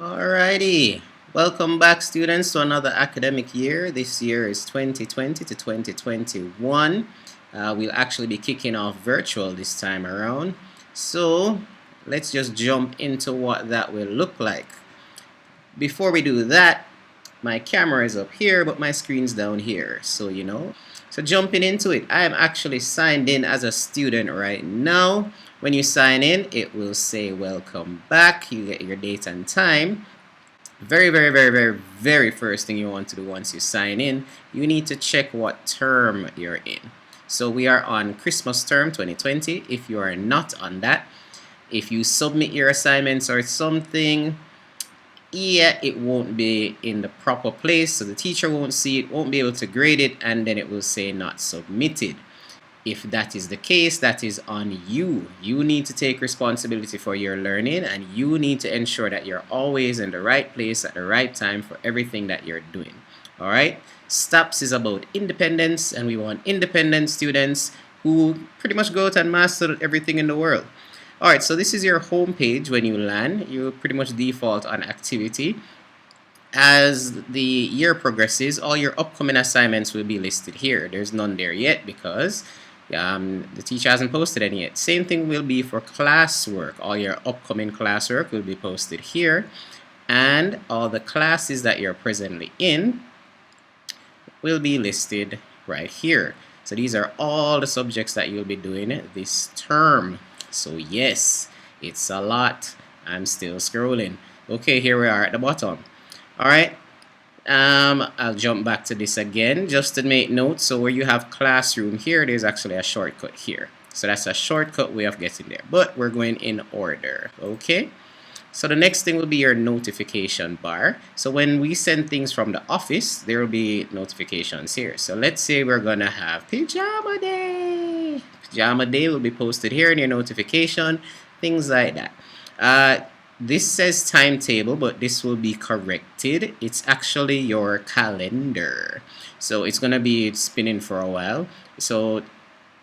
Alrighty, welcome back students to another academic year. This year is 2020 to 2021. We'll actually be kicking off virtual this time around. So let's just jump into what that will look like. Before we do that, my camera is up here but my screen's down here, so jumping into it, I am actually signed in as a student right now. When you sign in, it will say welcome back. You get your date and time. Very first thing you want to do once you sign in, you need to check what term you're in. So we are on Christmas term 2020. If you are not on that, if you submit your assignments or something, it won't be in the proper place, so the teacher won't see it, won't be able to grade it, and then it will say not submitted. If that is the case, that is on you. You need to take responsibility for your learning, and you need to ensure that you're always in the right place at the right time for everything that you're doing. Alright? STAPS is about independence, and we want independent students who pretty much go out and master everything in the world. Alright, so this is your home page when you land. You pretty much default on activity. As the year progresses, all your upcoming assignments will be listed here. There's none there yet because the teacher hasn't posted any yet. Same thing will be for classwork. All your upcoming classwork will be posted here, and all the classes that you're presently in will be listed right here. So these are all the subjects that you'll be doing this term. So yes, it's a lot. I'm still scrolling. Okay, here we are at the bottom. Alright, I'll jump back to this again just to make notes. So where you have classroom here, there's actually a shortcut here. So that's a shortcut way of getting there, but we're going in order. Okay, so the next thing will be your notification bar. So when we send things from the office, there will be notifications here. So let's say we're gonna have pajama day. Pajama day will be posted here in your notification, things like that. This says timetable, but this will be corrected. It's actually your calendar. So it's going to be spinning for a while. So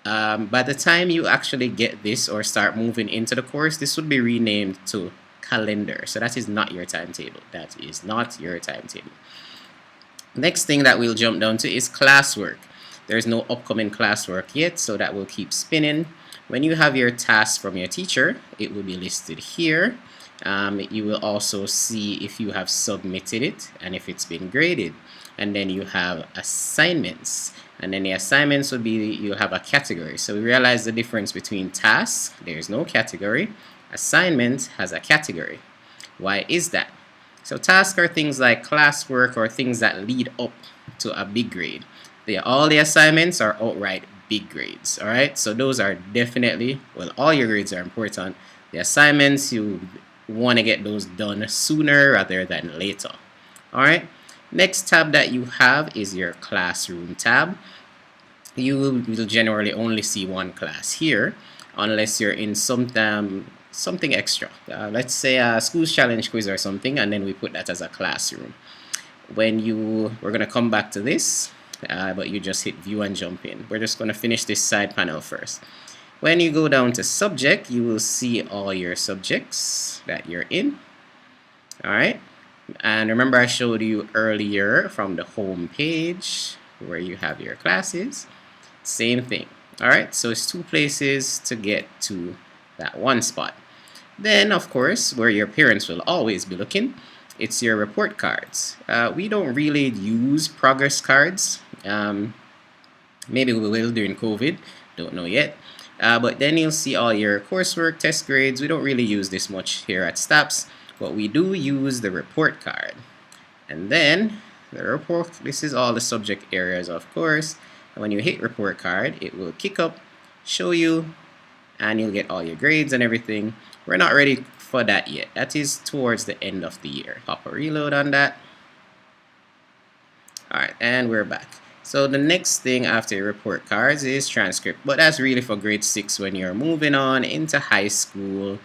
by the time you actually get this or start moving into the course, this would be renamed to calendar. So that is not your timetable. That is not your timetable. Next thing that we'll jump down to is classwork. There's no upcoming classwork yet, so that will keep spinning. When you have your task from your teacher, it will be listed here. You will also see if you have submitted it and if it's been graded. And then you have assignments. And then the assignments will be, you'll have a category. So we realize the difference between tasks, there's no category. Assignment has a category. Why is that? So tasks are things like classwork or things that lead up to a big grade. All the assignments are outright big grades. Alright, so those are definitely, well, all your grades are important. The assignments, you want to get those done sooner rather than later. Alright, next tab that you have is your classroom tab. You will generally only see one class here unless you're in something extra. Let's say a schools challenge quiz or something, and then we put that as a classroom. We're going to come back to this, but you just hit view and jump in. We're just going to finish this side panel first. When you go down to subject, you will see all your subjects that you're in. Alright, and remember I showed you earlier from the home page where you have your classes. Same thing. Alright, so it's two places to get to that one spot. Then, of course, where your parents will always be looking, it's your report cards. We don't really use progress cards. Maybe we will during COVID, don't know yet. But then you'll see all your coursework, test grades. We don't really use this much here at STAPS, but we do use the report card. And then the report, this is all the subject areas, of course. And when you hit report card, it will kick up, show you, and you'll get all your grades and everything. We're not ready for that yet. That is towards the end of the year. Pop a reload on that. Alright, and we're back. So the next thing after your report cards is transcript, but that's really for grade 6 when you're moving on into high school.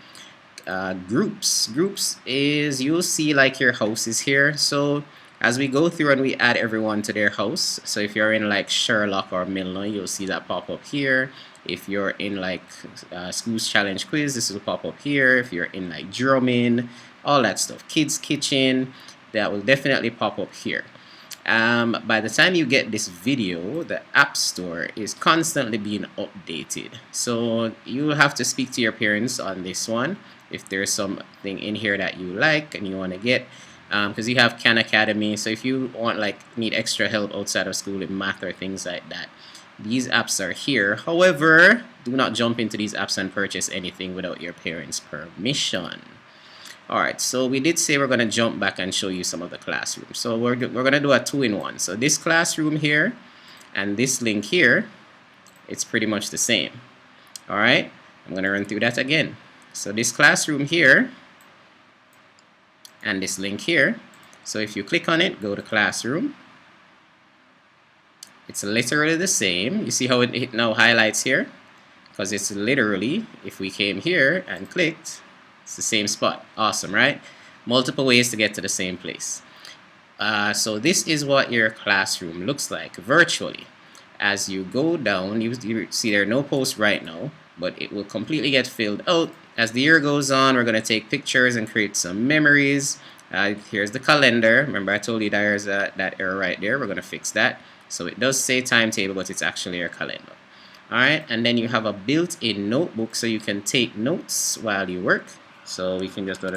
Groups is, you'll see like your houses here. So as we go through and we add everyone to their house, so if you're in like Sherlock or Milner, you'll see that pop up here. If you're in like Schools Challenge Quiz, this will pop up here. If you're in like Drummond, all that stuff. Kids kitchen, that will definitely pop up here. By the time you get this video, the App Store is constantly being updated. So you'll have to speak to your parents on this one if there's something in here that you like and you want to get. Because you have Khan Academy, so if you want need extra help outside of school in math or things like that, these apps are here. However, do not jump into these apps and purchase anything without your parents' permission. Alright, so we did say we're going to jump back and show you some of the classrooms. So we're going to do a 2-in-1. So this classroom here and this link here, it's pretty much the same. Alright, I'm going to run through that again. So this classroom here and this link here. So if you click on it, go to classroom. It's literally the same. You see how it now highlights here? Because it's literally, if we came here and clicked, it's the same spot. Awesome, right? Multiple ways to get to the same place. So this is what your classroom looks like virtually. As you go down, you see there are no posts right now, but it will completely get filled out. As the year goes on, we're going to take pictures and create some memories. Here's the calendar. Remember I told you there's that error right there. We're going to fix that. So it does say timetable, but it's actually your calendar. Alright, and then you have a built-in notebook so you can take notes while you work. So we can just you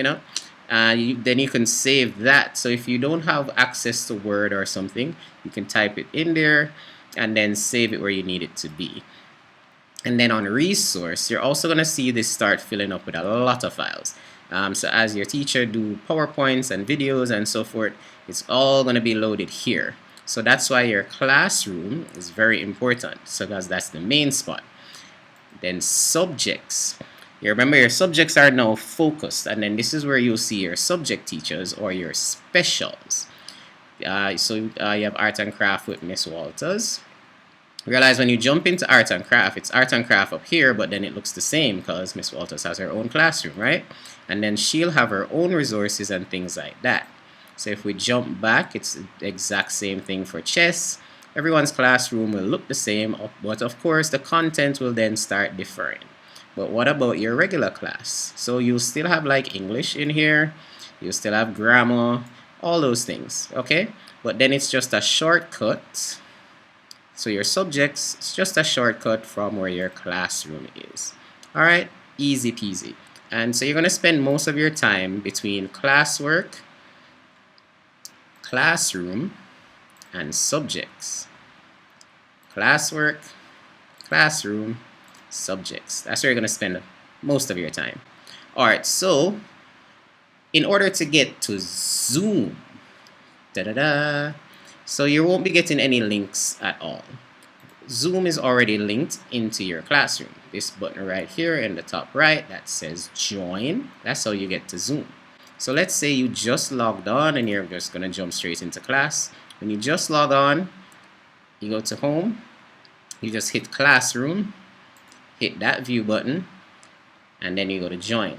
know, then you can save that. So if you don't have access to Word or something, you can type it in there and then save it where you need it to be. And then on resource, you're also going to see this start filling up with a lot of files. So as your teacher do PowerPoints and videos and so forth, it's all going to be loaded here. So that's why your classroom is very important. So guys, that's the main spot. Then subjects. You remember your subjects are now focused, and then this is where you'll see your subject teachers or your specials. You have art and craft with Miss Walters. Realize when you jump into art and craft, it's art and craft up here, but then it looks the same because Miss Walters has her own classroom, right? And then she'll have her own resources and things like that. So if we jump back, it's the exact same thing for chess. Everyone's classroom will look the same, but of course the content will then start differing. But what about your regular class? So you'll still have like English in here, you still have grammar, all those things, okay? But then it's just a shortcut. So your subjects, it's just a shortcut from where your classroom is. Alright, easy peasy. And so you're going to spend most of your time between classwork, classroom, and subjects. Classwork, classroom, subjects. That's where you're going to spend most of your time. Alright, so in order to get to Zoom, so you won't be getting any links at all. Zoom is already linked into your classroom. This button right here in the top right that says join, that's how you get to Zoom. So let's say you just logged on and you're just going to jump straight into class. When you just log on, you go to home, you just hit classroom, hit that view button, and then you go to join.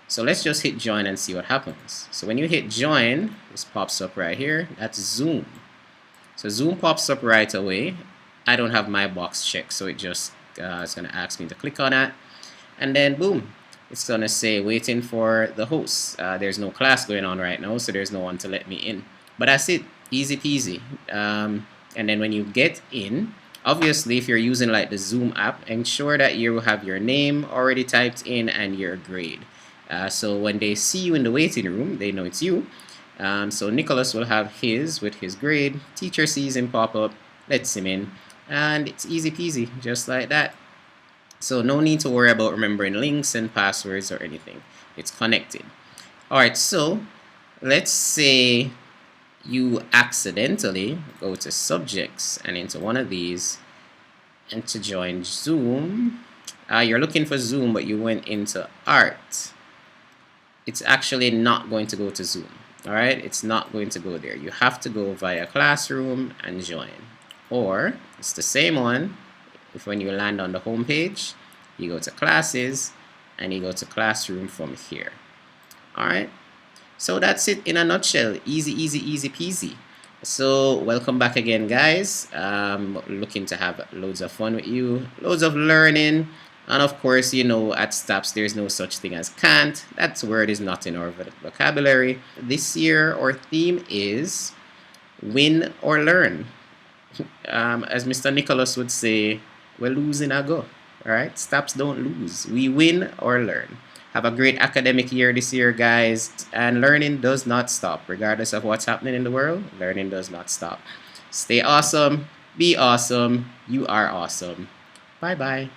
So let's just hit join and see what happens. So when you hit join, this pops up right here, that's Zoom. So Zoom pops up right away. I don't have my box checked, so it just it's going to ask me to click on that, and then boom, it's going to say waiting for the host. There's no class going on right now, so there's no one to let me in. But that's it, easy peasy. And then when you get in, obviously if you're using like the Zoom app, ensure that you have your name already typed in and your grade. So when they see you in the waiting room, they know it's you. So Nicholas will have his with his grade. Teacher sees him pop up, lets him in, and it's easy peasy, just like that. So no need to worry about remembering links and passwords or anything. It's connected. Alright, so let's say you accidentally go to subjects and into one of these and to join Zoom. You're looking for Zoom, but you went into art. It's actually not going to go to Zoom. Alright, it's not going to go there. You have to go via classroom and join. Or it's the same one. If when you land on the home page, you go to classes and you go to classroom from here. Alright, so that's it in a nutshell. Easy, easy, easy peasy. So welcome back again, guys. Looking to have loads of fun with you, loads of learning. And of course, you know, at STAPS, there's no such thing as can't. That word is not in our vocabulary. This year, our theme is win or learn. As Mr. Nicholas would say, we're losing a go. All right, STAPS don't lose. We win or learn. Have a great academic year this year, guys. And learning does not stop. Regardless of what's happening in the world, learning does not stop. Stay awesome. Be awesome. You are awesome. Bye bye.